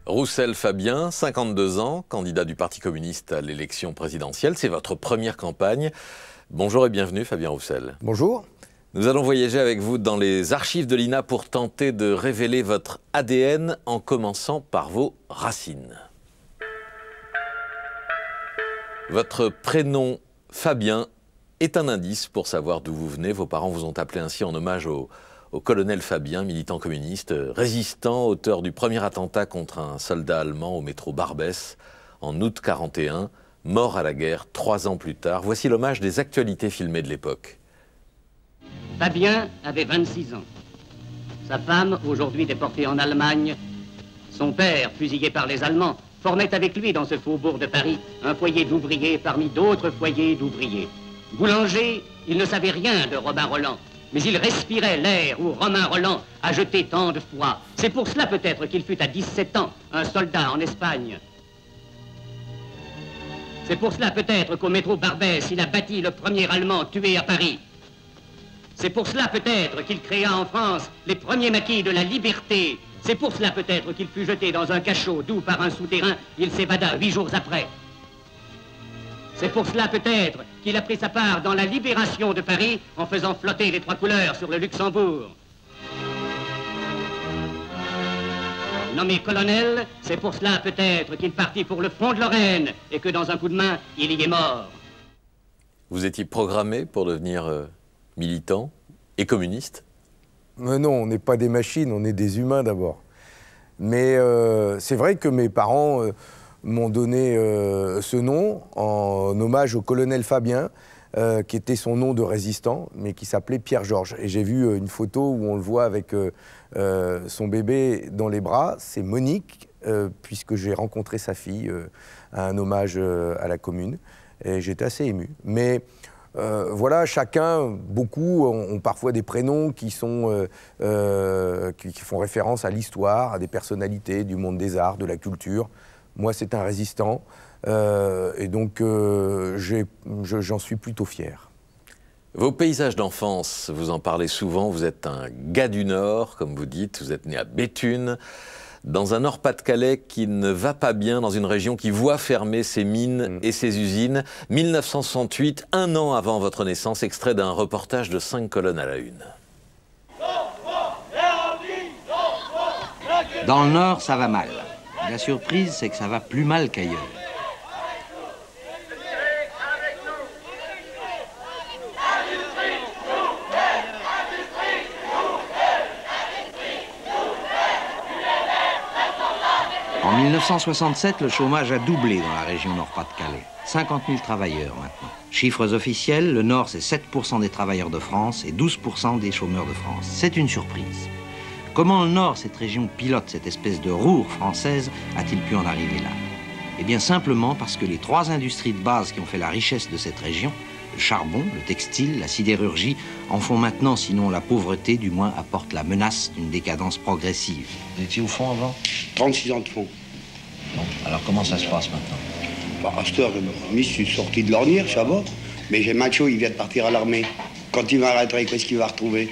Roussel Fabien, 52 ans, candidat du Parti communiste à l'élection présidentielle. C'est votre première campagne. Bonjour et bienvenue Fabien Roussel. Bonjour. Nous allons voyager avec vous dans les archives de l'INA pour tenter de révéler votre ADN en commençant par vos racines. Votre prénom Fabien est un indice pour savoir d'où vous venez. Vos parents vous ont appelé ainsi en hommage au colonel Fabien, militant communiste, résistant, auteur du premier attentat contre un soldat allemand au métro Barbès en août 1941, mort à la guerre 3 ans plus tard. Voici l'hommage des actualités filmées de l'époque. Fabien avait 26 ans. Sa femme, aujourd'hui déportée en Allemagne, son père, fusillé par les Allemands, formait avec lui dans ce faubourg de Paris un foyer d'ouvriers parmi d'autres foyers d'ouvriers. Boulanger, il ne savait rien de Romain Rolland, mais il respirait l'air où Romain Rolland a jeté tant de foi. C'est pour cela peut-être qu'il fut à 17 ans un soldat en Espagne. C'est pour cela peut-être qu'au métro Barbès, il a bâti le premier Allemand tué à Paris. C'est pour cela peut-être qu'il créa en France les premiers maquis de la liberté. C'est pour cela peut-être qu'il fut jeté dans un cachot d'où par un souterrain il s'évada 8 jours après. C'est pour cela peut-être qu'il a pris sa part dans la libération de Paris en faisant flotter les 3 couleurs sur le Luxembourg. Nommé colonel, c'est pour cela peut-être qu'il partit pour le front de Lorraine et que dans un coup de main, il y est mort. Vous étiez programmé pour devenir militant et communiste? Mais non, on n'est pas des machines, on est des humains d'abord. Mais c'est vrai que mes parents m'ont donné ce nom en hommage au colonel Fabien, qui était son nom de résistant, mais qui s'appelait Pierre-Georges. Et j'ai vu une photo où on le voit avec son bébé dans les bras. C'est Monique, puisque j'ai rencontré sa fille à un hommage à la commune. Et j'étais assez ému. Mais voilà, beaucoup ont parfois des prénoms qui font référence à l'histoire, à des personnalités du monde des arts, de la culture. Moi, c'est un résistant, et donc j'en suis plutôt fier. Vos paysages d'enfance, vous en parlez souvent, vous êtes un gars du Nord, comme vous dites, vous êtes né à Béthune, dans un Nord-Pas-de-Calais qui ne va pas bien, dans une région qui voit fermer ses mines et ses usines. 1968, 1 an avant votre naissance, extrait d'un reportage de 5 colonnes à la une. Dans le Nord, ça va mal. La surprise, c'est que ça va plus mal qu'ailleurs. En 1967, le chômage a doublé dans la région Nord-Pas-de-Calais. 50 000 travailleurs maintenant. Chiffres officiels, le Nord, c'est 7% des travailleurs de France et 12% des chômeurs de France. C'est une surprise. Comment le Nord, cette région pilote, cette espèce de roue française, a-t-il pu en arriver là? Eh bien simplement parce que les 3 industries de base qui ont fait la richesse de cette région, le charbon, le textile, la sidérurgie, en font maintenant, sinon la pauvreté, du moins apporte la menace d'une décadence progressive. Vous étiez au fond avant? 36 ans de fond. Bon, alors comment ça se passe maintenant? Bah, à cette heure, je suis sorti de l'ornière, ça va. Mais j'ai macho, il vient de partir à l'armée. Quand il va arrêter, qu'est-ce qu'il va retrouver?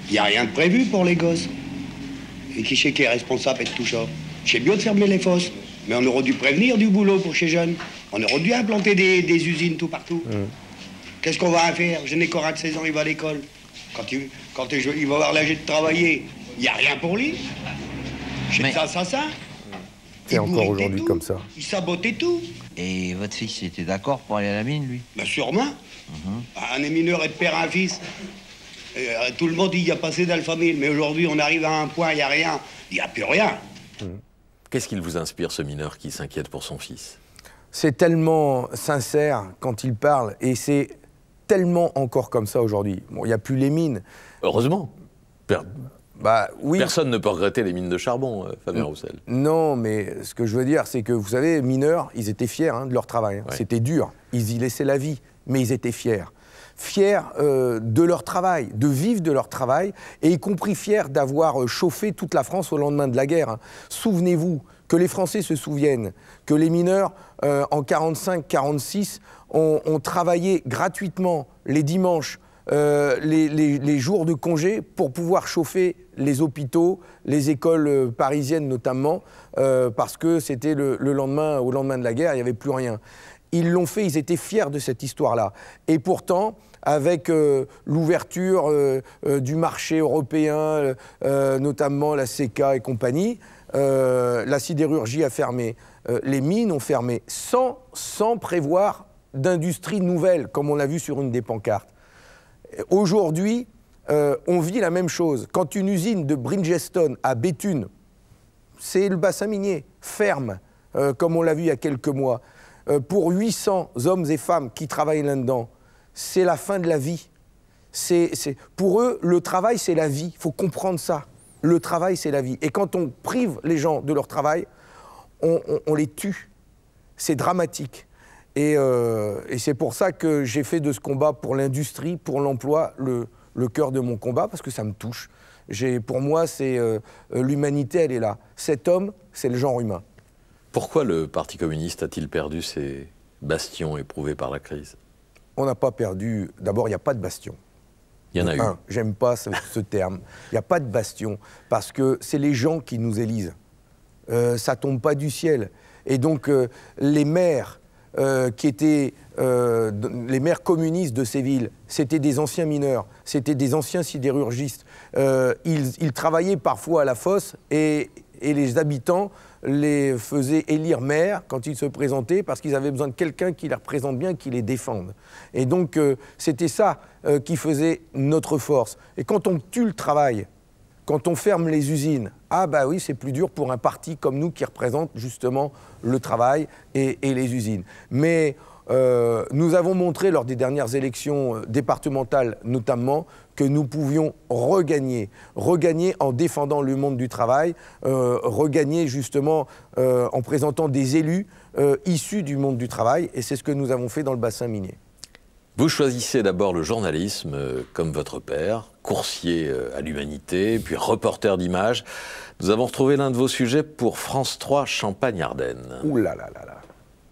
Il n'y a rien de prévu pour les gosses. Et qui c'est qui est responsable et de tout ça? C'est bien de fermer les fosses, mais on aurait dû prévenir du boulot pour ces jeunes. On aurait dû implanter des usines tout partout. Qu'est-ce qu'on va faire? Je n'ai qu'à 16 ans, il va à l'école. Quand il va avoir l'âge de travailler, il n'y a rien pour lui. C'est ça. C'est encore aujourd'hui comme ça. Il sabotait tout. Et votre fils était d'accord pour aller à la mine, lui? Ben sûrement. Un des mineurs est de père à un fils. Et, tout le monde dit qu'il y a passé dans la famille, mais aujourd'hui on arrive à un point, il n'y a rien. Il n'y a plus rien. Qu'est-ce qu'il vous inspire, ce mineur qui s'inquiète pour son fils? C'est tellement sincère quand il parle, et c'est tellement encore comme ça aujourd'hui. Bon, il n'y a plus les mines. Heureusement. Bah, oui. Personne ne peut regretter les mines de charbon, Fabien Roussel. Non, mais ce que je veux dire, c'est que, vous savez, mineurs, ils étaient fiers de leur travail. Ouais. C'était dur. Ils y laissaient la vie, mais ils étaient fiers. Fiers de leur travail, de vivre de leur travail, et y compris fiers d'avoir chauffé toute la France au lendemain de la guerre. Souvenez-vous que les Français se souviennent que les mineurs, en 45-46, ont travaillé gratuitement les dimanches les jours de congé pour pouvoir chauffer les hôpitaux, les écoles parisiennes notamment, parce que c'était au lendemain de la guerre, il n'y avait plus rien. Ils l'ont fait, ils étaient fiers de cette histoire-là. Et pourtant, avec l'ouverture du marché européen, notamment la CK et compagnie, la sidérurgie a fermé, les mines ont fermé, sans prévoir d'industrie nouvelle, comme on l'a vu sur une des pancartes. Aujourd'hui, on vit la même chose. Quand une usine de Bridgestone à Béthune, c'est le bassin minier, ferme, comme on l'a vu il y a quelques mois, pour 800 hommes et femmes qui travaillent là-dedans, c'est la fin de la vie. Pour eux, le travail, c'est la vie. Il faut comprendre ça. Le travail, c'est la vie. Et quand on prive les gens de leur travail, on les tue. C'est dramatique. Et c'est pour ça que j'ai fait de ce combat pour l'industrie, pour l'emploi, le cœur de mon combat, parce que ça me touche. Pour moi, l'humanité, elle est là. Cet homme, c'est le genre humain. Pourquoi le Parti communiste a-t-il perdu ses bastions éprouvés par la crise? On n'a pas perdu... D'abord, il n'y a pas de bastion. Il y en a eu. J'aime pas ce terme. Il n'y a pas de bastion, parce que c'est les gens qui nous élisent. Ça tombe pas du ciel. Et donc, les maires qui étaient les maires communistes de ces villes, c'était des anciens mineurs, c'était des anciens sidérurgistes. Ils travaillaient parfois à la fosse et les habitants les faisaient élire maires quand ils se présentaient parce qu'ils avaient besoin de quelqu'un qui les représente bien, qui les défende. Et donc, c'était ça qui faisait notre force. Et quand on tue le travail, quand on ferme les usines, ah bah oui, c'est plus dur pour un parti comme nous qui représente justement le travail et les usines. Mais nous avons montré lors des dernières élections départementales notamment que nous pouvions regagner en défendant le monde du travail, regagner justement en présentant des élus issus du monde du travail, et c'est ce que nous avons fait dans le bassin minier. Vous choisissez d'abord le journalisme comme votre père, coursier à l'Humanité, puis reporter d'images. Nous avons retrouvé l'un de vos sujets pour France 3 Champagne-Ardenne. Ouh là là là là.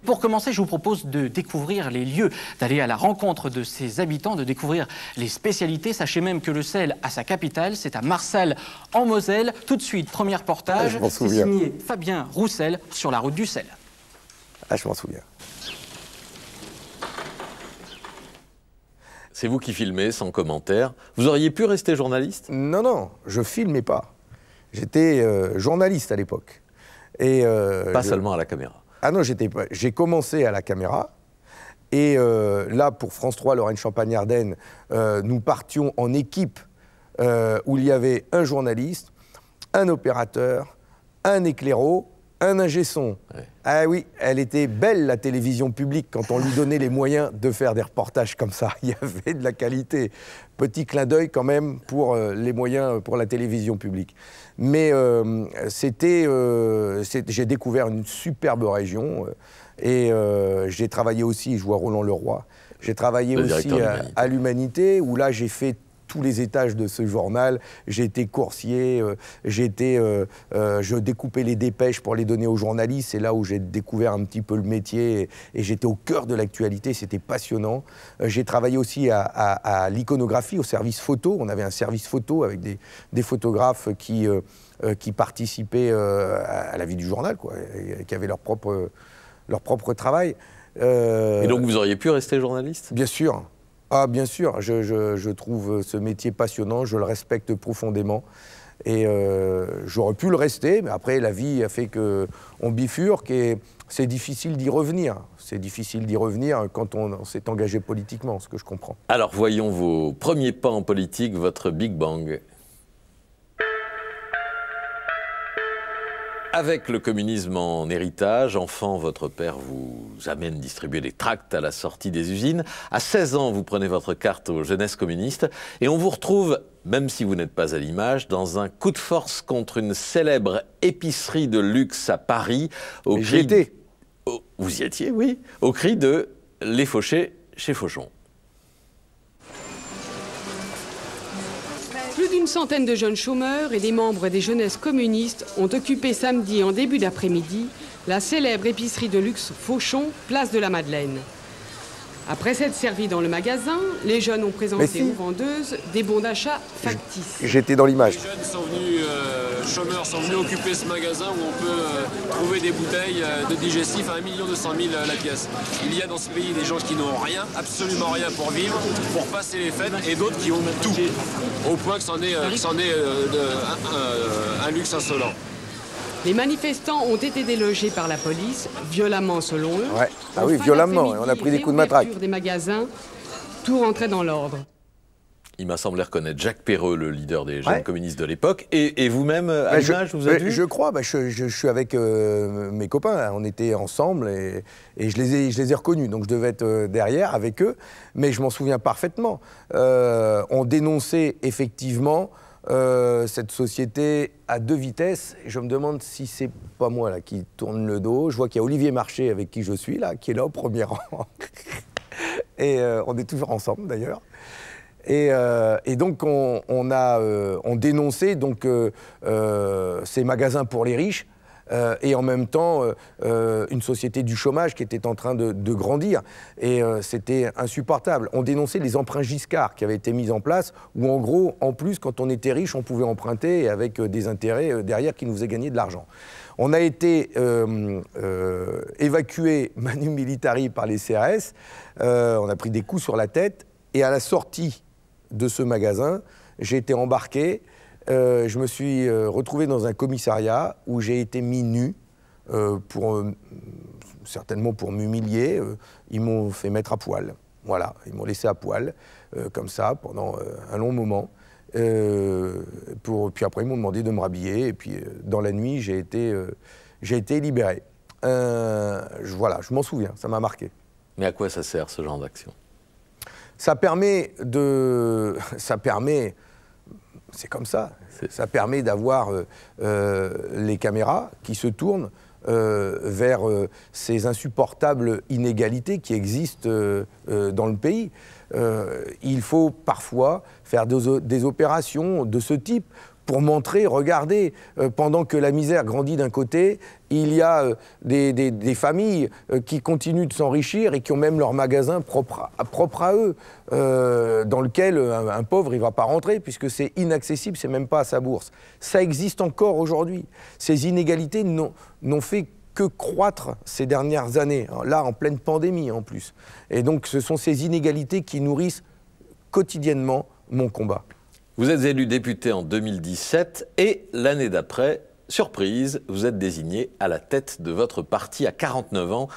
Pour commencer, je vous propose de découvrir les lieux, d'aller à la rencontre de ses habitants, de découvrir les spécialités. Sachez même que le sel a sa capitale, c'est à Marseille, en Moselle. Tout de suite, premier reportage, c'est signé Fabien Roussel sur la route du sel. Ah, je m'en souviens. C'est vous qui filmez, sans commentaire. Vous auriez pu rester journaliste? Non, non, je filmais pas. J'étais journaliste à l'époque. Pas seulement à la caméra. Ah non, j'ai commencé à la caméra. Et là, pour France 3, Lorraine-Champagne-Ardenne, nous partions en équipe où il y avait un journaliste, un opérateur, un éclairot, un ingé son. Ouais. Ah oui, elle était belle, la télévision publique, quand on lui donnait les moyens de faire des reportages comme ça. Il y avait de la qualité. Petit clin d'œil quand même pour les moyens pour la télévision publique. Mais j'ai découvert une superbe région et j'ai travaillé aussi, je vois Roland Leroy, j'ai travaillé aussi à l'Humanité, où là j'ai fait tous les étages de ce journal. J'ai été coursier, je découpais les dépêches pour les donner aux journalistes. C'est là où j'ai découvert un petit peu le métier et j'étais au cœur de l'actualité, c'était passionnant. J'ai travaillé aussi à l'iconographie, au service photo. On avait un service photo avec des photographes qui participaient à la vie du journal, quoi, et qui avaient leur propre travail. Et donc vous auriez pu rester journaliste? Bien sûr. Ah, bien sûr, je trouve ce métier passionnant, je le respecte profondément et j'aurais pu le rester, mais après la vie a fait qu'on bifurque et c'est difficile d'y revenir. C'est difficile d'y revenir quand on s'est engagé politiquement, ce que je comprends. Alors voyons vos premiers pas en politique, votre Big Bang. Avec le communisme en héritage, enfant, votre père vous amène distribuer des tracts à la sortie des usines. À 16 ans, vous prenez votre carte aux jeunesses communistes et on vous retrouve, même si vous n'êtes pas à l'image, dans un coup de force contre une célèbre épicerie de luxe à Paris. J'y étais. Vous y étiez, oui. Au cri de « Les Fauchés chez Fauchon ». Plus d'une centaine de jeunes chômeurs et des membres des jeunesses communistes ont occupé samedi en début d'après-midi la célèbre épicerie de luxe Fauchon, place de la Madeleine. Après s'être servis dans le magasin, les jeunes ont présenté aux vendeuses des bons d'achat factices. J'étais dans l'image. Les jeunes sont venus, chômeurs sont venus occuper ce magasin où on peut trouver des bouteilles de digestif à 1 200 000 la pièce. Il y a dans ce pays des gens qui n'ont rien, absolument rien pour vivre, pour passer les fêtes, et d'autres qui ont tout, au point que c'en est un luxe insolent. Les manifestants ont été délogés par la police, violemment selon eux. Ouais. Ah oui, violemment, on a pris des coups de matraque. Des magasins, tout rentrait dans l'ordre. Il m'a semblé reconnaître Jacques Perreux, le leader des jeunes communistes de l'époque. Et vous-même, à l'image, vous avez vu? Je crois, je suis avec mes copains, on était ensemble et je les ai reconnus, donc je devais être derrière avec eux, mais je m'en souviens parfaitement. On dénonçait effectivement cette société à 2 vitesses. Je me demande si c'est pas moi là qui tourne le dos. Je vois qu'il y a Olivier Marché avec qui je suis là, qui est là au premier rang. Et on est toujours ensemble d'ailleurs. Et donc on dénonçait donc ces magasins pour les riches. Et en même temps, une société du chômage qui était en train de grandir. Et c'était insupportable. On dénonçait les emprunts Giscard qui avaient été mis en place, où en gros, en plus, quand on était riche, on pouvait emprunter avec des intérêts derrière qui nous faisaient gagner de l'argent. On a été évacué manu militari par les CRS, on a pris des coups sur la tête, et à la sortie de ce magasin, j'ai été embarqué. Je me suis retrouvé dans un commissariat où j'ai été mis nu, certainement pour m'humilier. Ils m'ont fait mettre à poil. Voilà, ils m'ont laissé à poil, comme ça, pendant un long moment. Puis après, ils m'ont demandé de me rhabiller. Et puis, dans la nuit, j'ai été libéré. Voilà, je m'en souviens, ça m'a marqué. Mais à quoi ça sert, ce genre d'action? Ça permet, c'est comme ça, ça permet d'avoir les caméras qui se tournent vers ces insupportables inégalités qui existent dans le pays. Il faut parfois faire des opérations de ce type pour montrer, regardez, pendant que la misère grandit d'un côté, il y a des familles qui continuent de s'enrichir et qui ont même leur magasin propre à eux, dans lequel un pauvre, il ne va pas rentrer, puisque c'est inaccessible, c'est même pas à sa bourse. Ça existe encore aujourd'hui. Ces inégalités n'ont fait que croître ces dernières années, là, en pleine pandémie en plus. Et donc, ce sont ces inégalités qui nourrissent quotidiennement mon combat. Vous êtes élu député en 2017 et l'année d'après, surprise, vous êtes désigné à la tête de votre parti à 49 ans.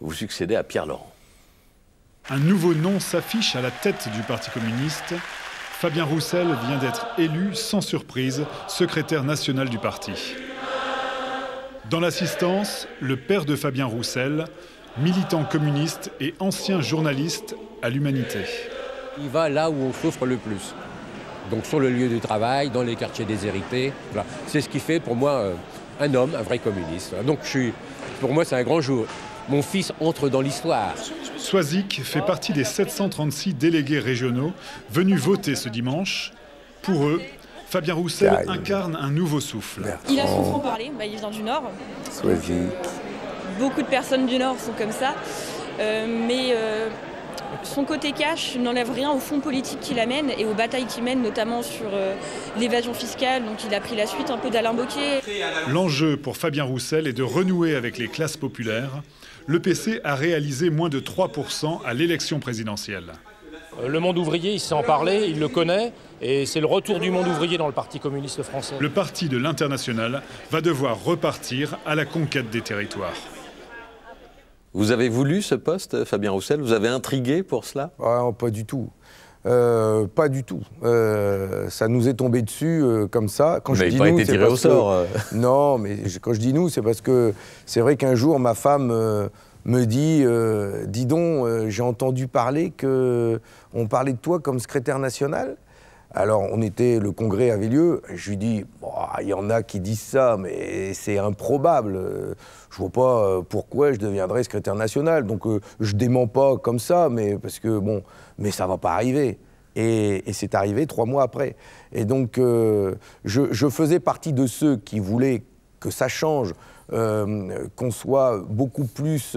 Vous succédez à Pierre Laurent. Un nouveau nom s'affiche à la tête du Parti communiste. Fabien Roussel vient d'être élu, sans surprise, secrétaire national du parti. Dans l'assistance, le père de Fabien Roussel, militant communiste et ancien journaliste à l'Humanité. Il va là où on souffre le plus. Donc sur le lieu du travail, dans les quartiers déshérités. Voilà. C'est ce qui fait pour moi un homme, un vrai communiste. Donc pour moi c'est un grand jour. Mon fils entre dans l'histoire. Soisic fait partie des 736 délégués régionaux venus voter ce dimanche. Pour eux, Fabien Roussel incarne un nouveau souffle. Il a son franc-parler, il vient du Nord. Soisic. Beaucoup de personnes du Nord sont comme ça. Mais son côté cash n'enlève rien au fond politique qu'il amène et aux batailles qu'il mène, notamment sur l'évasion fiscale, dont il a pris la suite un peu d'Alain Bocquet. L'enjeu pour Fabien Roussel est de renouer avec les classes populaires. Le PC a réalisé moins de 3% à l'élection présidentielle. Le monde ouvrier, il sait en parler, il le connaît, et c'est le retour du monde ouvrier dans le Parti communiste français. Le parti de l'Internationale va devoir repartir à la conquête des territoires. Vous avez voulu ce poste, Fabien Roussel? Vous avez intrigué pour cela? Pas du tout. Pas du tout. Ça nous est tombé dessus comme ça. Vous n'avez pas été tiré au sort. Non, mais quand je dis nous, c'est parce que c'est vrai qu'un jour, ma femme me dit « Dis donc, j'ai entendu parler qu'on parlait de toi comme secrétaire national ». Alors, le congrès avait lieu, et je lui dis « Il y en a qui disent ça, mais c'est improbable. Je vois pas pourquoi je deviendrais secrétaire national. Donc, je dément pas comme ça, mais parce que, mais ça va pas arriver. » Et c'est arrivé 3 mois après. Et donc, je faisais partie de ceux qui voulaient que ça change qu'on soit beaucoup plus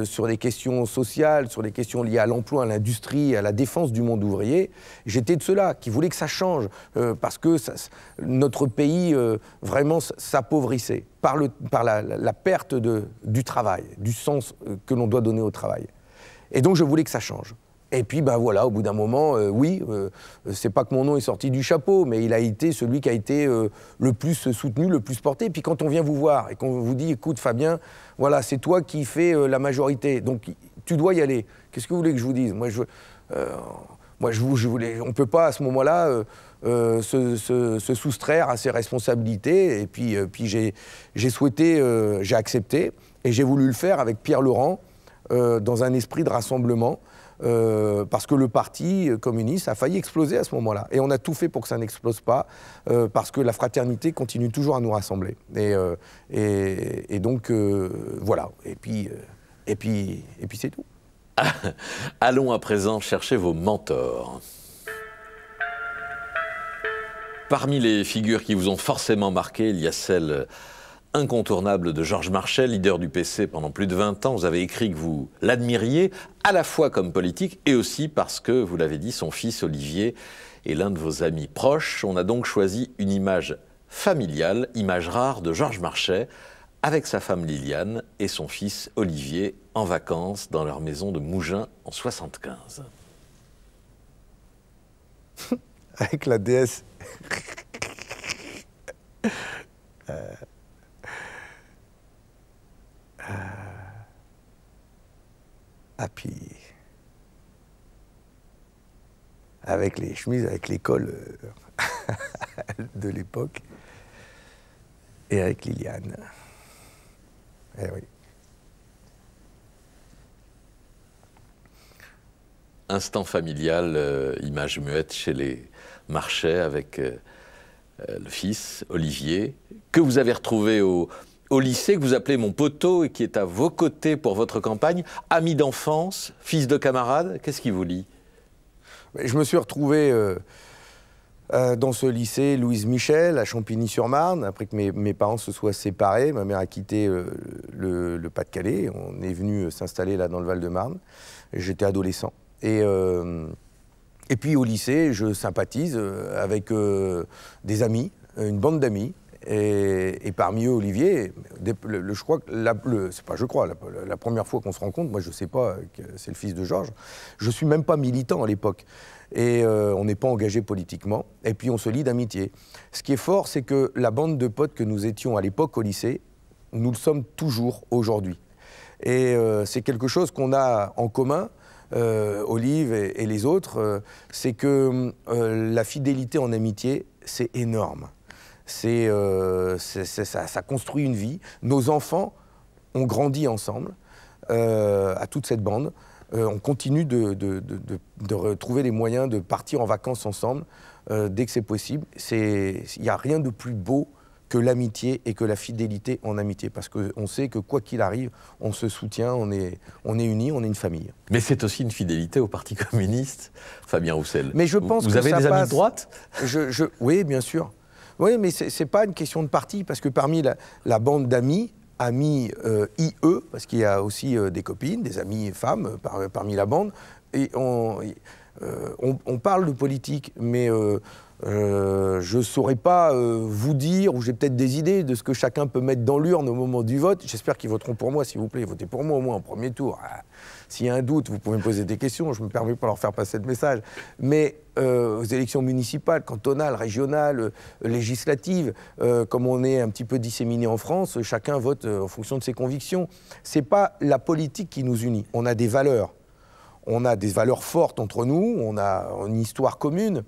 sur les questions sociales, sur les questions liées à l'emploi, à l'industrie, à la défense du monde ouvrier. J'étais de ceux-là qui voulaient que ça change, parce que notre pays vraiment s'appauvrissait par la perte du travail, du sens que l'on doit donner au travail. Et donc je voulais que ça change. Et puis, ben voilà, au bout d'un moment, oui, c'est pas que mon nom est sorti du chapeau, mais il a été celui qui a été le plus soutenu, le plus porté. Et puis quand on vient vous voir et qu'on vous dit, écoute Fabien, voilà, c'est toi qui fais la majorité, donc tu dois y aller. Qu'est-ce que vous voulez que je vous dise? Moi, je voulais, on peut pas à ce moment-là se soustraire à ses responsabilités. Et puis j'ai souhaité, j'ai accepté, et j'ai voulu le faire avec Pierre Laurent dans un esprit de rassemblement. Parce que le parti communiste a failli exploser à ce moment-là. Et on a tout fait pour que ça n'explose pas, parce que la fraternité continue toujours à nous rassembler. Et donc, voilà. Et puis c'est tout. Allons à présent chercher vos mentors. Parmi les figures qui vous ont forcément marqué, il y a celle incontournable de Georges Marchais, leader du PC pendant plus de 20 ans. Vous avez écrit que vous l'admiriez, à la fois comme politique et aussi parce que, vous l'avez dit, son fils Olivier est l'un de vos amis proches. On a donc choisi une image familiale, image rare de Georges Marchais, avec sa femme Liliane et son fils Olivier en vacances dans leur maison de Mougins en 75. Avec la déesse. Ah, puis avec les chemises, avec les cols de l'époque, et avec Liliane. Eh oui. Instant familial, image muette chez les Marchais avec le fils, Olivier, que vous avez retrouvé au lycée, que vous appelez mon poteau et qui est à vos côtés pour votre campagne, ami d'enfance, fils de camarade, qu'est-ce qui vous lie? Je me suis retrouvé dans ce lycée Louise Michel à Champigny-sur-Marne, après que mes parents se soient séparés. Ma mère a quitté le Pas-de-Calais, on est venu s'installer là dans le Val-de-Marne. J'étais adolescent. Et puis au lycée, je sympathise avec des amis, une bande d'amis. Et parmi eux, Olivier, je crois que la première fois qu'on se rencontre, moi je ne sais pas que c'est le fils de Georges, je ne suis même pas militant à l'époque. Et on n'est pas engagé politiquement, et puis on se lie d'amitié. Ce qui est fort, c'est que la bande de potes que nous étions à l'époque au lycée, nous le sommes toujours aujourd'hui. Et c'est quelque chose qu'on a en commun, Olive et les autres, c'est que la fidélité en amitié, c'est énorme. Ça construit une vie. Nos enfants ont grandi ensemble, à toute cette bande. On continue de trouver les moyens de partir en vacances ensemble dès que c'est possible. Il n'y a rien de plus beau que l'amitié et que la fidélité en amitié. Parce qu'on sait que quoi qu'il arrive, on se soutient, on est unis, on est une famille. Mais c'est aussi une fidélité au Parti communiste, Fabien Roussel. Mais je pense vous avez des amis de droite? Oui, bien sûr. Oui, mais ce n'est pas une question de parti, parce que parmi la bande d'amis, amis IE, parce qu'il y a aussi des copines, des amis femmes parmi la bande, et on parle de politique, mais je ne saurais pas vous dire, ou j'ai peut-être des idées de ce que chacun peut mettre dans l'urne au moment du vote. J'espère qu'ils voteront pour moi, s'il vous plaît. Votez pour moi au moins en premier tour. S'il y a un doute, vous pouvez me poser des questions, je ne me permets pas de leur faire passer le message. Mais aux élections municipales, cantonales, régionales, législatives, comme on est un petit peu disséminé en France, chacun vote en fonction de ses convictions. Ce n'est pas la politique qui nous unit. On a des valeurs. On a des valeurs fortes entre nous, on a une histoire commune.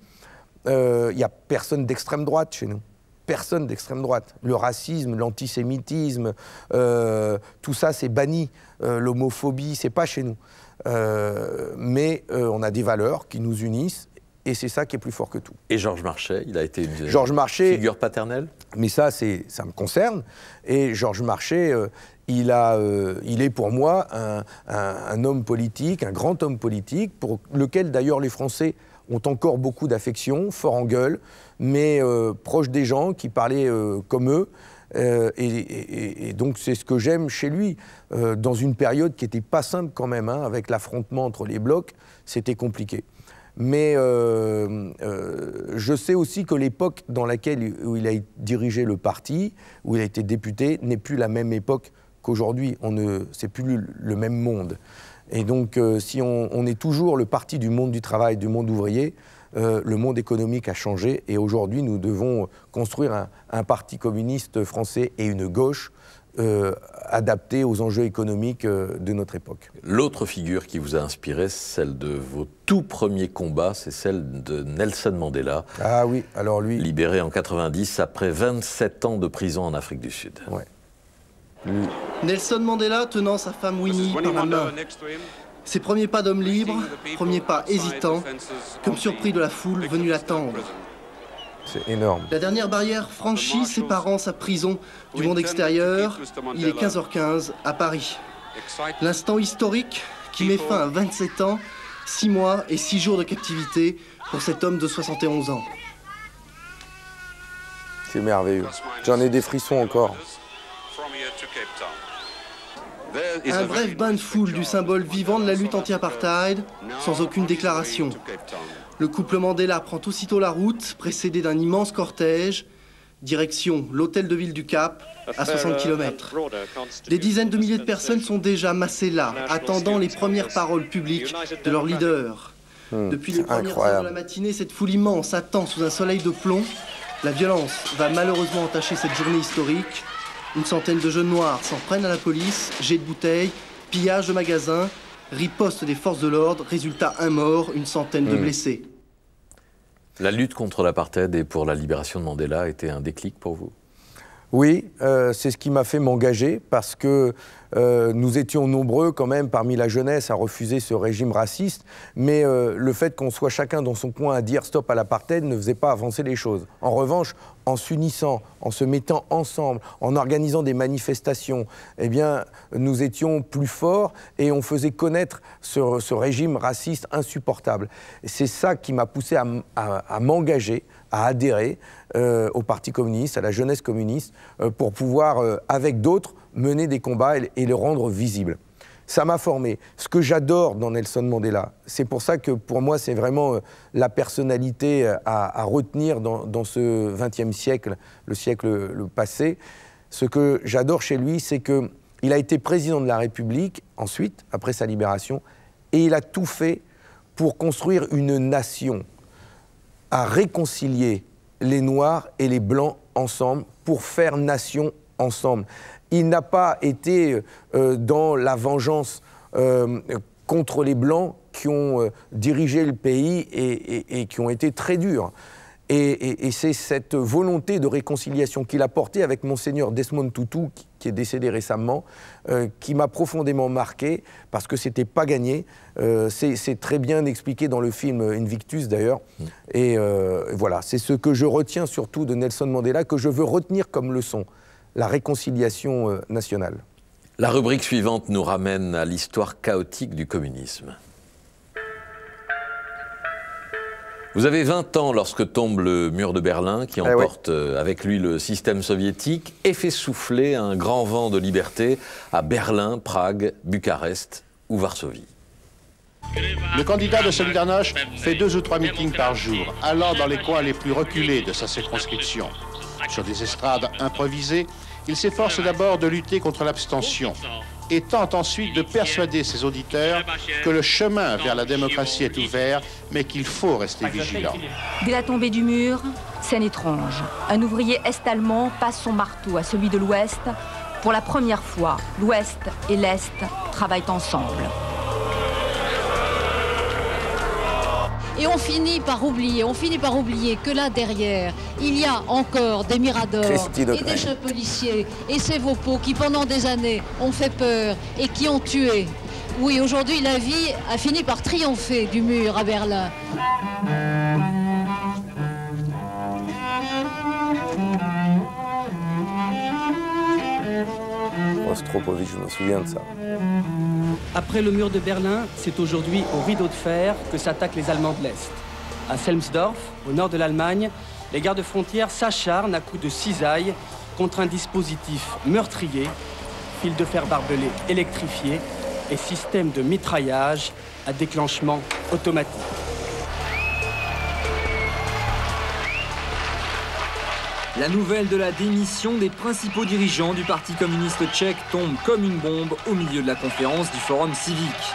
Il n'y a personne d'extrême droite chez nous. Personne d'extrême droite. Le racisme, l'antisémitisme, tout ça c'est banni. L'homophobie, c'est pas chez nous. Mais on a des valeurs qui nous unissent et c'est ça qui est plus fort que tout. Et Georges Marchais, il a été une figure paternelle? Mais ça me concerne. Et Georges Marchais, il est pour moi un homme politique, un grand homme politique, pour lequel d'ailleurs les Français ont encore beaucoup d'affection, fort en gueule, mais proche des gens, qui parlaient comme eux. Et donc c'est ce que j'aime chez lui, dans une période qui n'était pas simple quand même, hein, avec l'affrontement entre les blocs, c'était compliqué. Mais je sais aussi que l'époque dans laquelle où il a dirigé le parti, où il a été député, n'est plus la même époque qu'aujourd'hui. C'est plus le même monde. Et donc si on est toujours le parti du monde du travail, du monde ouvrier, le monde économique a changé et aujourd'hui nous devons construire un parti communiste français et une gauche adaptée aux enjeux économiques de notre époque. L'autre figure qui vous a inspiré, celle de vos tout premiers combats, c'est celle de Nelson Mandela. Ah oui, alors lui... Libéré en 90 après 27 ans de prison en Afrique du Sud. Ouais. Nelson Mandela tenant sa femme Winnie par la main. Ses premiers pas d'homme libre, premiers pas hésitants, comme surpris de la foule venue l'attendre. C'est énorme. La dernière barrière franchie séparant sa prison du monde extérieur, il est 15h15 à Paris. L'instant historique qui met fin à 27 ans, 6 mois et 6 jours de captivité pour cet homme de 71 ans. C'est merveilleux. J'en ai des frissons encore. Un bref bain de foule du symbole vivant de la lutte anti-apartheid, sans aucune déclaration. Le couple Mandela prend aussitôt la route, précédé d'un immense cortège, direction l'hôtel de ville du Cap, à 60 km. Des dizaines de milliers de personnes sont déjà massées là, attendant les premières paroles publiques de leur leader. Depuis les premières heures de la matinée, cette foule immense attend sous un soleil de plomb. La violence va malheureusement entacher cette journée historique. Une centaine de jeunes noirs s'en prennent à la police, jets de bouteilles, pillage de magasins, riposte des forces de l'ordre, résultat un mort, une centaine de blessés. La lutte contre l'apartheid et pour la libération de Mandela a été un déclic pour vous? Oui, c'est ce qui m'a fait m'engager parce que nous étions nombreux quand même parmi la jeunesse à refuser ce régime raciste, mais le fait qu'on soit chacun dans son coin à dire stop à l'apartheid ne faisait pas avancer les choses. En revanche, en s'unissant, en se mettant ensemble, en organisant des manifestations, eh bien, nous étions plus forts et on faisait connaître ce régime raciste insupportable. C'est ça qui m'a poussé à m'engager, à adhérer au Parti communiste, à la jeunesse communiste, pour pouvoir, avec d'autres, mener des combats et les rendre visibles. Ça m'a formé. Ce que j'adore dans Nelson Mandela, c'est pour ça que pour moi c'est vraiment la personnalité à retenir dans ce XXe siècle, le siècle passé. Ce que j'adore chez lui, c'est qu'il a été président de la République, ensuite, après sa libération, et il a tout fait pour construire une nation, à réconcilier les Noirs et les Blancs ensemble, pour faire nation ensemble. Il n'a pas été dans la vengeance contre les Blancs qui ont dirigé le pays et qui ont été très durs. Et c'est cette volonté de réconciliation qu'il a portée avec Monseigneur Desmond Tutu, qui est décédé récemment, qui m'a profondément marqué, parce que c'était pas gagné. C'est très bien expliqué dans le film Invictus d'ailleurs. Et voilà, c'est ce que je retiens surtout de Nelson Mandela, que je veux retenir comme leçon. La réconciliation nationale. La rubrique suivante nous ramène à l'histoire chaotique du communisme. Vous avez 20 ans lorsque tombe le mur de Berlin, qui emporte avec lui le système soviétique et fait souffler un grand vent de liberté à Berlin, Prague, Bucarest ou Varsovie. Le candidat de Solidarność fait 2 ou 3 meetings par jour, allant dans les coins les plus reculés de sa circonscription. Sur des estrades improvisées, il s'efforce d'abord de lutter contre l'abstention et tente ensuite de persuader ses auditeurs que le chemin vers la démocratie est ouvert, mais qu'il faut rester vigilant. Dès la tombée du mur, scène étrange. Un ouvrier est-allemand passe son marteau à celui de l'Ouest. Pour la première fois, l'Ouest et l'Est travaillent ensemble. Et on finit par oublier que là derrière, il y a encore des miradors et des chapeliciers et ces Vaupeaux qui pendant des années ont fait peur et qui ont tué. Oui, aujourd'hui la vie a fini par triompher du mur à Berlin. Rostropovitch, je me souviens de ça. Après le mur de Berlin, c'est aujourd'hui au rideau de fer que s'attaquent les Allemands de l'Est. À Selmsdorf, au nord de l'Allemagne, les gardes-frontières s'acharnent à coups de cisaille contre un dispositif meurtrier, fil de fer barbelé électrifié et système de mitraillage à déclenchement automatique. La nouvelle de la démission des principaux dirigeants du Parti communiste tchèque tombe comme une bombe au milieu de la conférence du Forum civique.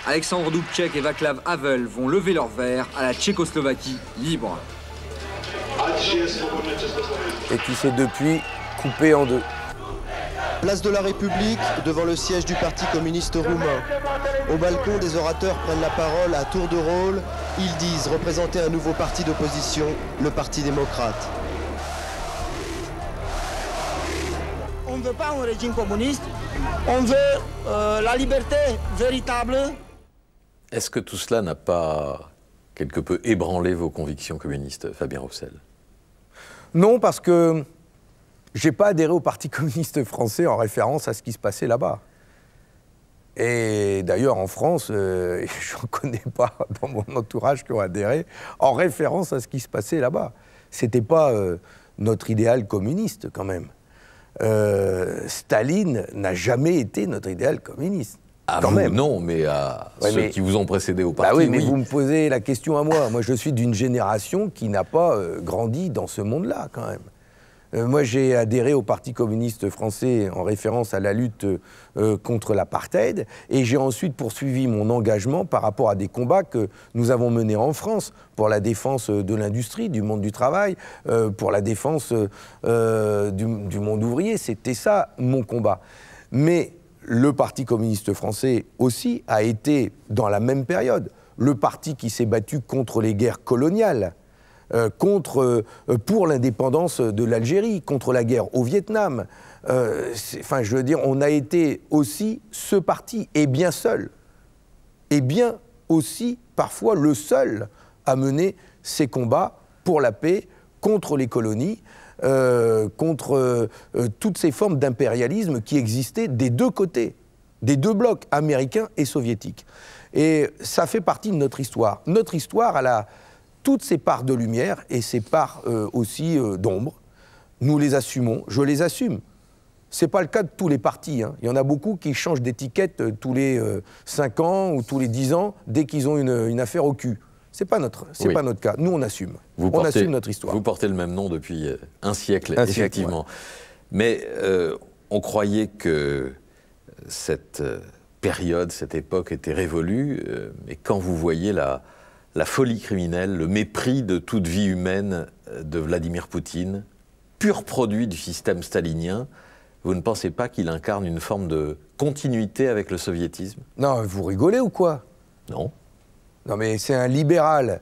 Alexandre Dubček et Václav Havel vont lever leur verre à la Tchécoslovaquie libre. Et qui s'est depuis coupé en deux. Place de la République, devant le siège du Parti communiste roumain. Au balcon, des orateurs prennent la parole à tour de rôle. Ils disent représenter un nouveau parti d'opposition, le Parti démocrate. On ne veut pas un régime communiste, on veut la liberté véritable. Est-ce que tout cela n'a pas quelque peu ébranlé vos convictions communistes, Fabien Roussel? Non, parce que j'ai pas adhéré au Parti communiste français en référence à ce qui se passait là-bas. Et d'ailleurs, en France, je ne connais pas dans mon entourage qui ont adhéré en référence à ce qui se passait là-bas. C'était pas notre idéal communiste, quand même. Staline n'a jamais été notre idéal communiste. À quand vous, même. Non, mais à ceux qui vous ont précédé au parti, oui. Mais vous me posez la question à moi. Moi, je suis d'une génération qui n'a pas grandi dans ce monde-là, quand même. Moi, j'ai adhéré au Parti communiste français en référence à la lutte contre l'apartheid, et j'ai ensuite poursuivi mon engagement par rapport à des combats que nous avons menés en France pour la défense de l'industrie, du monde du travail, pour la défense du monde ouvrier. C'était ça, mon combat. Mais le Parti communiste français aussi a été, dans la même période, le parti qui s'est battu contre les guerres coloniales, pour l'indépendance de l'Algérie, contre la guerre au Vietnam. Enfin, je veux dire, on a été aussi ce parti, et bien seul, et bien aussi parfois le seul à mener ces combats pour la paix, contre les colonies, contre toutes ces formes d'impérialisme qui existaient des deux côtés, des deux blocs, américains et soviétiques. Et ça fait partie de notre histoire. Notre histoire, elle a toutes ces parts de lumière et ces parts aussi d'ombre. Nous les assumons, je les assume. Ce n'est pas le cas de tous les partis, hein. Il y en a beaucoup qui changent d'étiquette tous les 5 ans ou tous les 10 ans dès qu'ils ont une affaire au cul. Ce n'est pas notre cas. Nous, on assume. On assume notre histoire. Vous portez le même nom depuis un siècle, effectivement. Ouais. Mais on croyait que cette période, cette époque était révolue. Mais quand vous voyez la folie criminelle, le mépris de toute vie humaine de Vladimir Poutine, pur produit du système stalinien, vous ne pensez pas qu'il incarne une forme de continuité avec le soviétisme? Non, vous rigolez ou quoi? Non. Non mais c'est un libéral,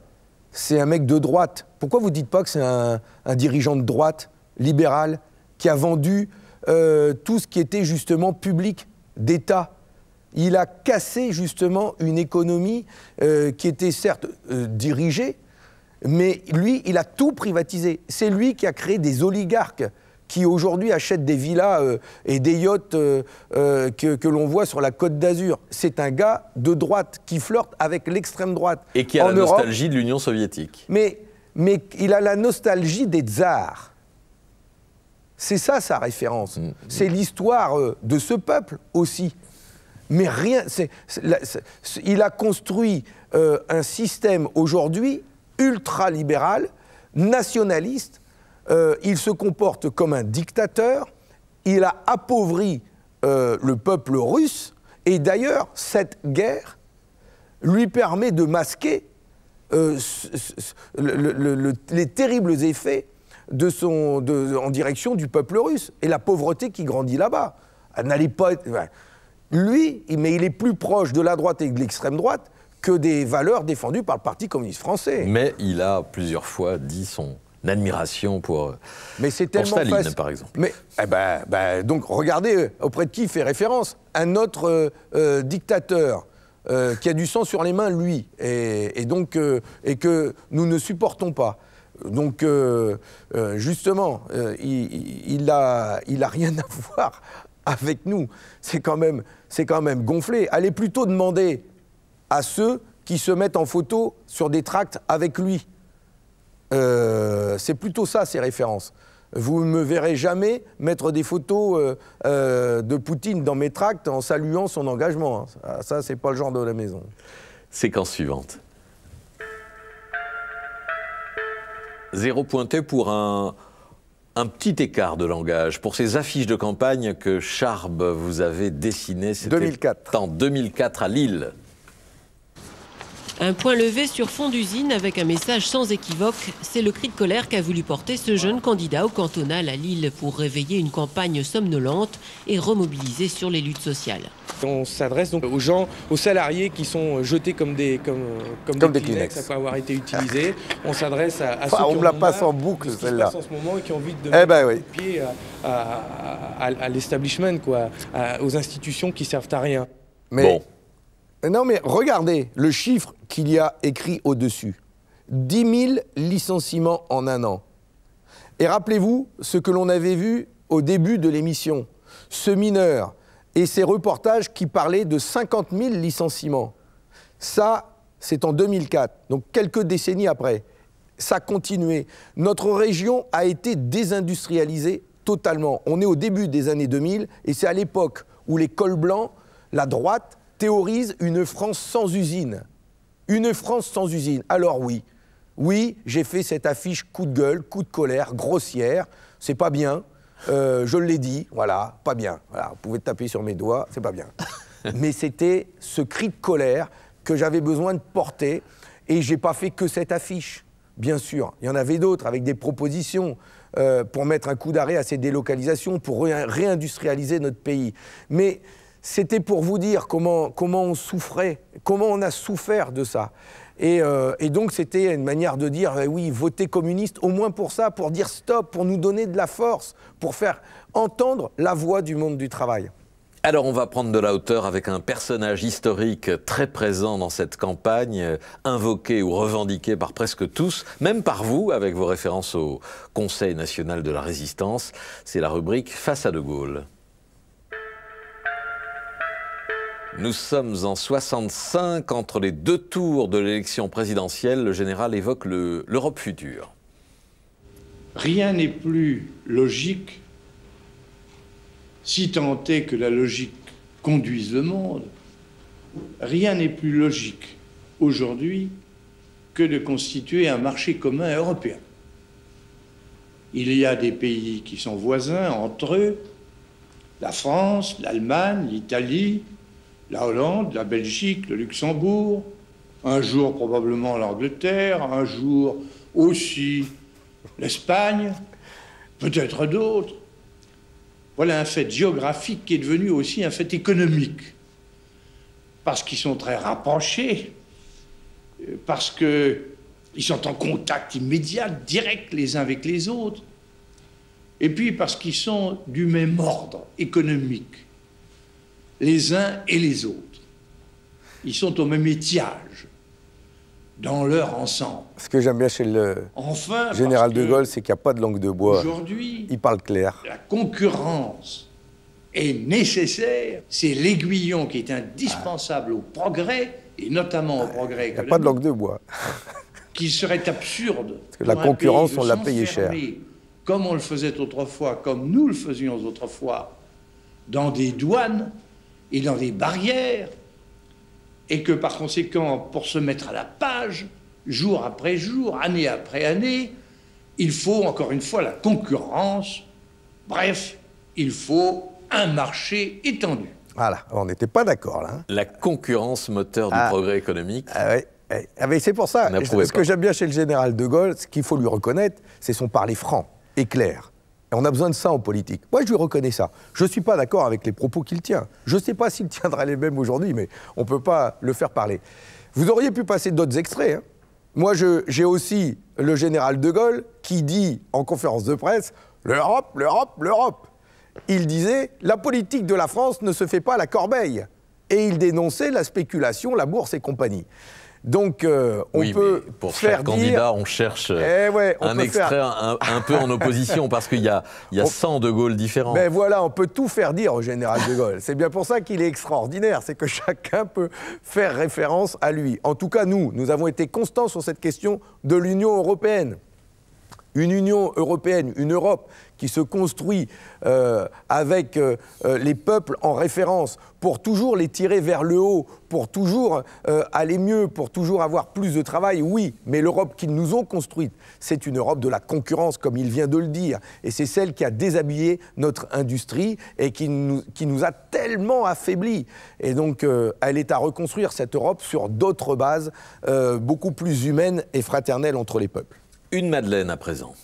c'est un mec de droite. Pourquoi vous ne dites pas que c'est un dirigeant de droite, libéral, qui a vendu tout ce qui était justement public, d'État? Il a cassé justement une économie qui était certes dirigée, mais lui, il a tout privatisé. C'est lui qui a créé des oligarques qui aujourd'hui achètent des villas et des yachts que l'on voit sur la Côte d'Azur. C'est un gars de droite qui flirte avec l'extrême droite. Et qui a la nostalgie de l'Union soviétique. Mais il a la nostalgie des tsars. C'est ça sa référence. C'est l'histoire de ce peuple aussi. Mais rien, il a construit un système aujourd'hui ultra-libéral, nationaliste. Il se comporte comme un dictateur. Il a appauvri le peuple russe. Et d'ailleurs, cette guerre lui permet de masquer les terribles effets en direction du peuple russe et la pauvreté qui grandit là-bas. Elle n'allait pas être... Lui, mais il est plus proche de la droite et de l'extrême droite que des valeurs défendues par le Parti communiste français. Mais il a plusieurs fois dit son admiration pour Staline, par exemple. Mais donc regardez auprès de qui il fait référence. Un autre dictateur qui a du sang sur les mains, lui, et que nous ne supportons pas. Donc justement, il a rien à voir avec nous. C'est quand même gonflé. Allez plutôt demander à ceux qui se mettent en photo sur des tracts avec lui. C'est plutôt ça, ces références. Vous ne me verrez jamais mettre des photos de Poutine dans mes tracts en saluant son engagement. Ça, c'est pas le genre de la maison. Séquence suivante. 0 pointé pour un petit écart de langage. Pour ces affiches de campagne que Charb vous avez dessinées, c'était 2004. En 2004 à Lille. Un point levé sur fond d'usine avec un message sans équivoque, c'est le cri de colère qu'a voulu porter ce jeune candidat au cantonal à Lille pour réveiller une campagne somnolente et remobiliser sur les luttes sociales. On s'adresse donc aux gens, aux salariés qui sont jetés comme des Kleenex après avoir été utilisés. On s'adresse à ceux qui on me la passe en boucle celle-là. En ce moment et qui ont envie de mettre le pied à l'establishment, aux institutions qui servent à rien. Mais bon. Non mais regardez le chiffre qu'il y a écrit au-dessus. 10 000 licenciements en un an. Et rappelez-vous ce que l'on avait vu au début de l'émission. Ce mineur et ces reportages qui parlaient de 50 000 licenciements. Ça, c'est en 2004, donc quelques décennies après. Ça a continué. Notre région a été désindustrialisée totalement. On est au début des années 2000 et c'est à l'époque où les cols blancs, la droite, théorise une France sans usine. Une France sans usine. Alors oui, j'ai fait cette affiche coup de gueule, coup de colère, grossière. C'est pas bien. Je l'ai dit, voilà, pas bien. Voilà, vous pouvez taper sur mes doigts, c'est pas bien. Mais c'était ce cri de colère que j'avais besoin de porter et j'ai pas fait que cette affiche. Bien sûr, il y en avait d'autres avec des propositions pour mettre un coup d'arrêt à ces délocalisations, pour réindustrialiser notre pays. Mais c'était pour vous dire comment on souffrait, comment on a souffert de ça. Et donc c'était une manière de dire, oui, votez communiste, au moins pour ça, pour dire stop, pour nous donner de la force, pour faire entendre la voix du monde du travail. Alors on va prendre de la hauteur avec un personnage historique très présent dans cette campagne, invoqué ou revendiqué par presque tous, même par vous, avec vos références au Conseil national de la résistance. C'est la rubrique Face à De Gaulle. Nous sommes en 65, entre les deux tours de l'élection présidentielle, le général évoque l'Europe future. Rien n'est plus logique, si tant est que la logique conduise le monde, rien n'est plus logique aujourd'hui que de constituer un marché commun européen. Il y a des pays qui sont voisins entre eux, la France, l'Allemagne, l'Italie, la Hollande, la Belgique, le Luxembourg, un jour probablement l'Angleterre, un jour aussi l'Espagne, peut-être d'autres. Voilà un fait géographique qui est devenu aussi un fait économique, parce qu'ils sont très rapprochés, parce qu'ils sont en contact immédiat, direct les uns avec les autres, et puis parce qu'ils sont du même ordre économique, les uns et les autres. Ils sont au même étiage, dans leur ensemble. Ce que j'aime bien chez le général de Gaulle, c'est qu'il n'y a pas de langue de bois. Aujourd'hui, il parle clair. La concurrence est nécessaire. C'est l'aiguillon qui est indispensable au progrès, et notamment au progrès économique. Il n'y a pas de langue de bois. Qu'il serait absurde. Parce que la concurrence, on l'a payé cher. Comme on le faisait autrefois, comme nous le faisions autrefois, dans des douanes et dans des barrières, et que par conséquent, pour se mettre à la page, jour après jour, année après année, il faut encore une fois la concurrence. Bref, il faut un marché étendu. Voilà, on n'était pas d'accord là. Hein. La concurrence moteur du progrès économique. Mais c'est pour ça, ce que j'aime bien chez le général de Gaulle, ce qu'il faut lui reconnaître, c'est son parler franc et clair. Et on a besoin de ça en politique. Moi, je lui reconnais ça. Je ne suis pas d'accord avec les propos qu'il tient. Je ne sais pas s'il tiendra les mêmes aujourd'hui, mais on ne peut pas le faire parler. Vous auriez pu passer d'autres extraits. Hein. Moi, j'ai aussi le général de Gaulle qui dit en conférence de presse « L'Europe, l'Europe, l'Europe ». Il disait « La politique de la France ne se fait pas à la corbeille ». Et il dénonçait la spéculation, la bourse et compagnie. Donc, on peut pour faire chaque candidat, on cherche un extrait un peu en opposition, parce qu'il y a 100 de Gaulle différents. Mais voilà, on peut tout faire dire au général de Gaulle. C'est bien pour ça qu'il est extraordinaire, c'est que chacun peut faire référence à lui. En tout cas, nous avons été constants sur cette question de l'Union européenne. Une Union européenne, une Europe qui se construit avec les peuples en référence pour toujours les tirer vers le haut, pour toujours aller mieux, pour toujours avoir plus de travail, oui, mais l'Europe qu'ils nous ont construite, c'est une Europe de la concurrence, comme il vient de le dire, et c'est celle qui a déshabillé notre industrie et qui nous a tellement affaiblis. Et donc, elle est à reconstruire, cette Europe, sur d'autres bases, beaucoup plus humaines et fraternelles entre les peuples. Une Madeleine à présent.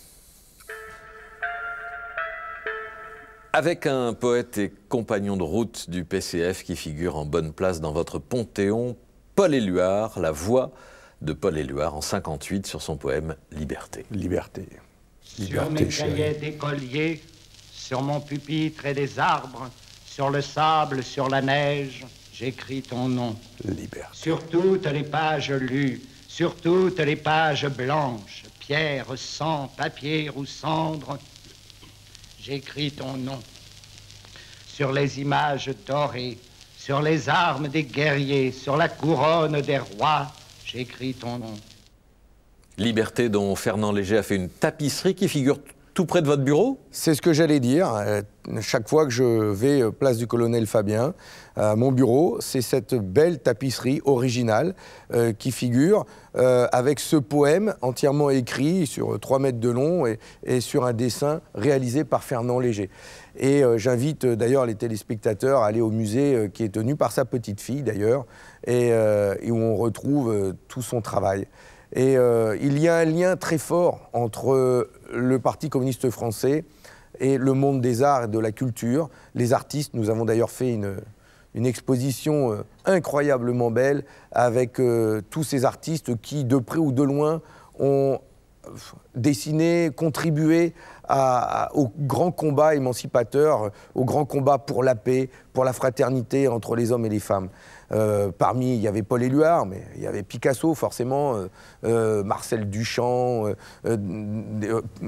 Avec un poète et compagnon de route du PCF qui figure en bonne place dans votre panthéon, Paul Éluard, la voix de Paul Éluard en 58 sur son poème Liberté. Liberté. Sur mes cahiers d'écolier, sur mon pupitre et des arbres, sur le sable, sur la neige, j'écris ton nom. Liberté. Sur toutes les pages lues, sur toutes les pages blanches, pierre, sang, papier ou cendre, j'écris ton nom. Sur les images dorées, sur les armes des guerriers, sur la couronne des rois, j'écris ton nom. Liberté dont Fernand Léger a fait une tapisserie qui figure tout près de votre bureau? C'est ce que j'allais dire. Chaque fois que je vais place du Colonel Fabien, à mon bureau, c'est cette belle tapisserie originale qui figure avec ce poème entièrement écrit sur 3 mètres de long et sur un dessin réalisé par Fernand Léger. Et j'invite d'ailleurs les téléspectateurs à aller au musée qui est tenu par sa petite-fille d'ailleurs et où on retrouve tout son travail. Et il y a un lien très fort entre le Parti communiste français et le monde des arts et de la culture. Les artistes, nous avons d'ailleurs fait une exposition incroyablement belle avec tous ces artistes qui, de près ou de loin, ont dessiné, contribué au grand combat émancipateur, au grand combat pour la paix, pour la fraternité entre les hommes et les femmes. Parmi, il y avait Paul Éluard, mais il y avait Picasso, forcément, Marcel Duchamp,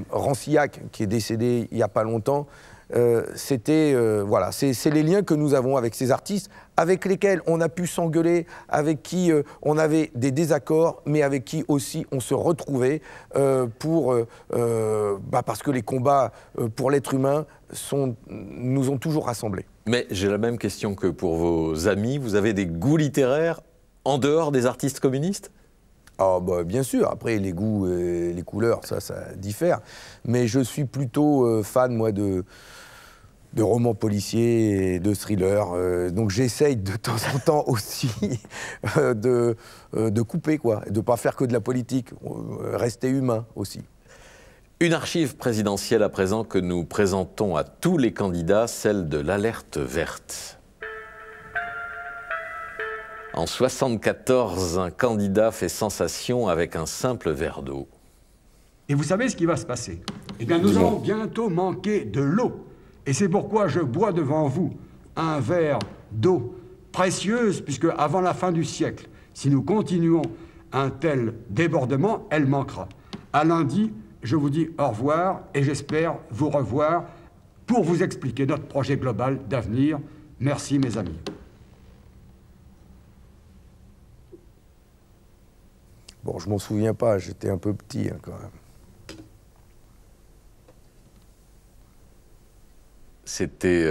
Rancillac, qui est décédé il n'y a pas longtemps. Voilà, c'est les liens que nous avons avec ces artistes, avec lesquels on a pu s'engueuler, avec qui on avait des désaccords, mais avec qui aussi on se retrouvait parce que les combats pour l'être humain nous ont toujours rassemblés. Mais j'ai la même question que pour vos amis. Vous avez des goûts littéraires en dehors des artistes communistes ? Ah bah, bien sûr, après les goûts et les couleurs, ça diffère. Mais je suis plutôt fan, moi, de romans policiers et de thrillers. Donc j'essaye de temps en temps aussi de couper, quoi, de ne pas faire que de la politique, rester humain aussi. Une archive présidentielle à présent que nous présentons à tous les candidats, celle de l'alerte verte. En 1974, un candidat fait sensation avec un simple verre d'eau. Et vous savez ce qui va se passer? Eh bien, nous allons bientôt manquer de l'eau. Et c'est pourquoi je bois devant vous un verre d'eau précieuse, puisque avant la fin du siècle, si nous continuons un tel débordement, elle manquera. À lundi, je vous dis au revoir et j'espère vous revoir pour vous expliquer notre projet global d'avenir. Merci, mes amis. Bon, je m'en souviens pas, j'étais un peu petit quand même. C'était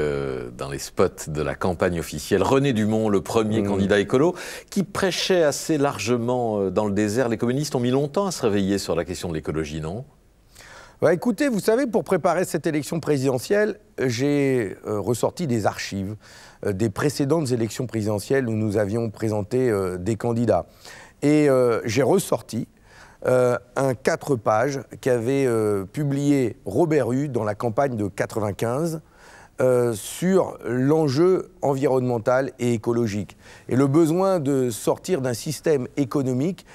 dans les spots de la campagne officielle. René Dumont, le premier candidat écolo, qui prêchait assez largement dans le désert. Les communistes ont mis longtemps à se réveiller sur la question de l'écologie, non? Ouais, écoutez, vous savez, pour préparer cette élection présidentielle, j'ai ressorti des archives des précédentes élections présidentielles où nous avions présenté des candidats. Et j'ai ressorti un 4 pages qu'avait publié Robert Hue dans la campagne de 95 sur l'enjeu environnemental et écologique et le besoin de sortir d'un système économique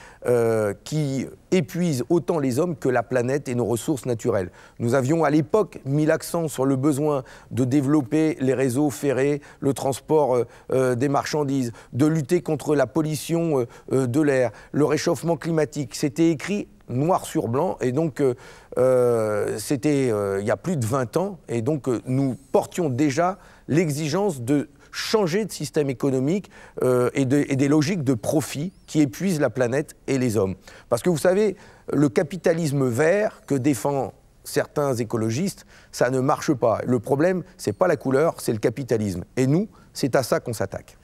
qui épuise autant les hommes que la planète et nos ressources naturelles. Nous avions à l'époque mis l'accent sur le besoin de développer les réseaux ferrés, le transport des marchandises, de lutter contre la pollution de l'air, le réchauffement climatique. C'était écrit noir sur blanc, et donc c'était il y a plus de 20 ans, et donc nous portions déjà l'exigence de changer de système économique et des logiques de profit qui épuisent la planète et les hommes. Parce que vous savez, le capitalisme vert que défend certains écologistes, ça ne marche pas. Le problème, c'est pas la couleur, c'est le capitalisme. Et nous, c'est à ça qu'on s'attaque.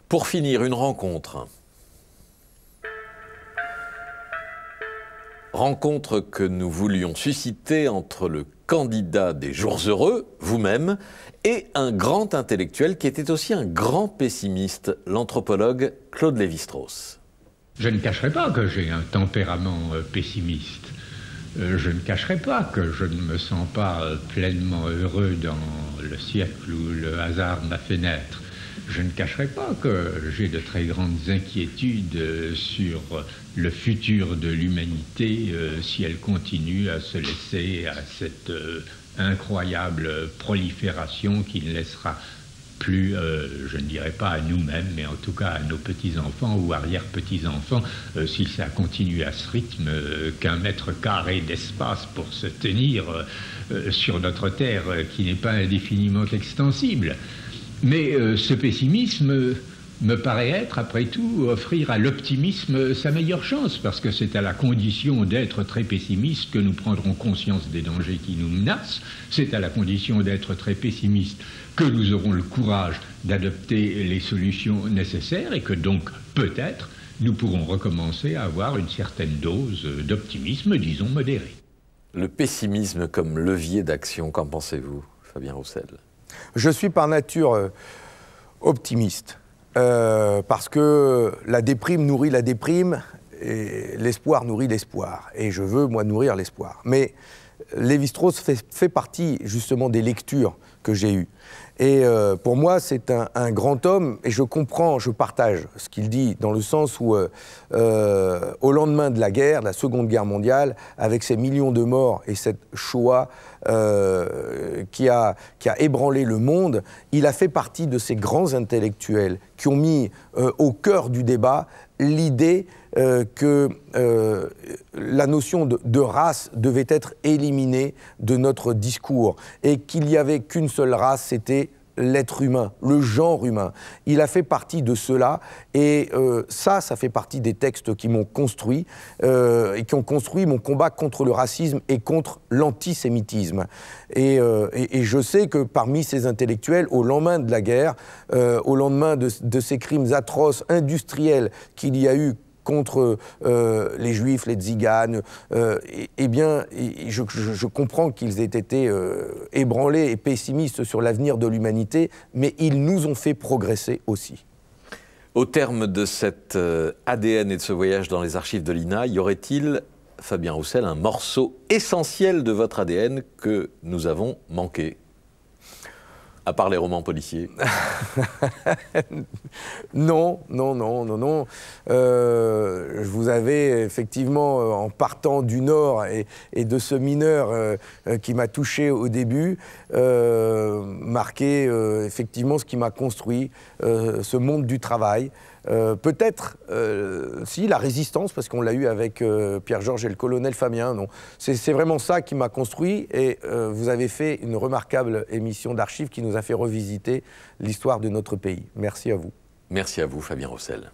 Pour finir, une rencontre. Rencontre que nous voulions susciter entre le candidat des Jours Heureux, vous-même, et un grand intellectuel qui était aussi un grand pessimiste, l'anthropologue Claude Lévi-Strauss. Je ne cacherai pas que j'ai un tempérament pessimiste. Je ne cacherai pas que je ne me sens pas pleinement heureux dans le siècle où le hasard m'a fait naître. Je ne cacherai pas que j'ai de très grandes inquiétudes sur le futur de l'humanité si elle continue à se laisser à cette incroyable prolifération qui ne laissera plus, je ne dirais pas à nous-mêmes, mais en tout cas à nos petits-enfants ou arrière-petits-enfants, si ça continue à ce rythme, qu'un mètre carré d'espace pour se tenir sur notre Terre qui n'est pas indéfiniment extensible. Mais ce pessimisme me paraît être, après tout, offrir à l'optimisme sa meilleure chance, parce que c'est à la condition d'être très pessimiste que nous prendrons conscience des dangers qui nous menacent, c'est à la condition d'être très pessimiste que nous aurons le courage d'adopter les solutions nécessaires et que donc, peut-être, nous pourrons recommencer à avoir une certaine dose d'optimisme, disons, modéré. Le pessimisme comme levier d'action, qu'en pensez-vous, Fabien Roussel ? Je suis par nature optimiste, parce que la déprime nourrit la déprime, et l'espoir nourrit l'espoir. Et je veux, moi, nourrir l'espoir. Mais Lévi-Strauss fait partie, justement, des lectures que j'ai eues. Et pour moi, c'est un grand homme, et je comprends, je partage ce qu'il dit, dans le sens où, au lendemain de la guerre, de la Seconde Guerre mondiale, avec ces millions de morts et cette Shoah qui a ébranlé le monde, il a fait partie de ces grands intellectuels qui ont mis au cœur du débat l'idée que la notion de race devait être éliminée de notre discours et qu'il n'y avait qu'une seule race, c'était l'être humain, le genre humain. Il a fait partie de cela et ça fait partie des textes qui m'ont construit et qui ont construit mon combat contre le racisme et contre l'antisémitisme. Et je sais que parmi ces intellectuels, au lendemain de la guerre, au lendemain de ces crimes atroces, industriels qu'il y a eu contre les Juifs, les Tziganes, eh bien, je comprends qu'ils aient été ébranlés et pessimistes sur l'avenir de l'humanité, mais ils nous ont fait progresser aussi. Au terme de cet ADN et de ce voyage dans les archives de l'INA, y aurait-il, Fabien Roussel, un morceau essentiel de votre ADN que nous avons manqué ? À part les romans policiers. Non. Vous avez effectivement, en partant du Nord et de ce mineur qui m'a touché au début, marqué effectivement ce qui m'a construit, ce monde du travail. Peut-être, si, la résistance, parce qu'on l'a eu avec Pierre-Georges et le colonel Fabien. Non. C'est vraiment ça qui m'a construit et vous avez fait une remarquable émission d'archives qui nous a fait revisiter l'histoire de notre pays. Merci à vous. Merci à vous, Fabien Roussel.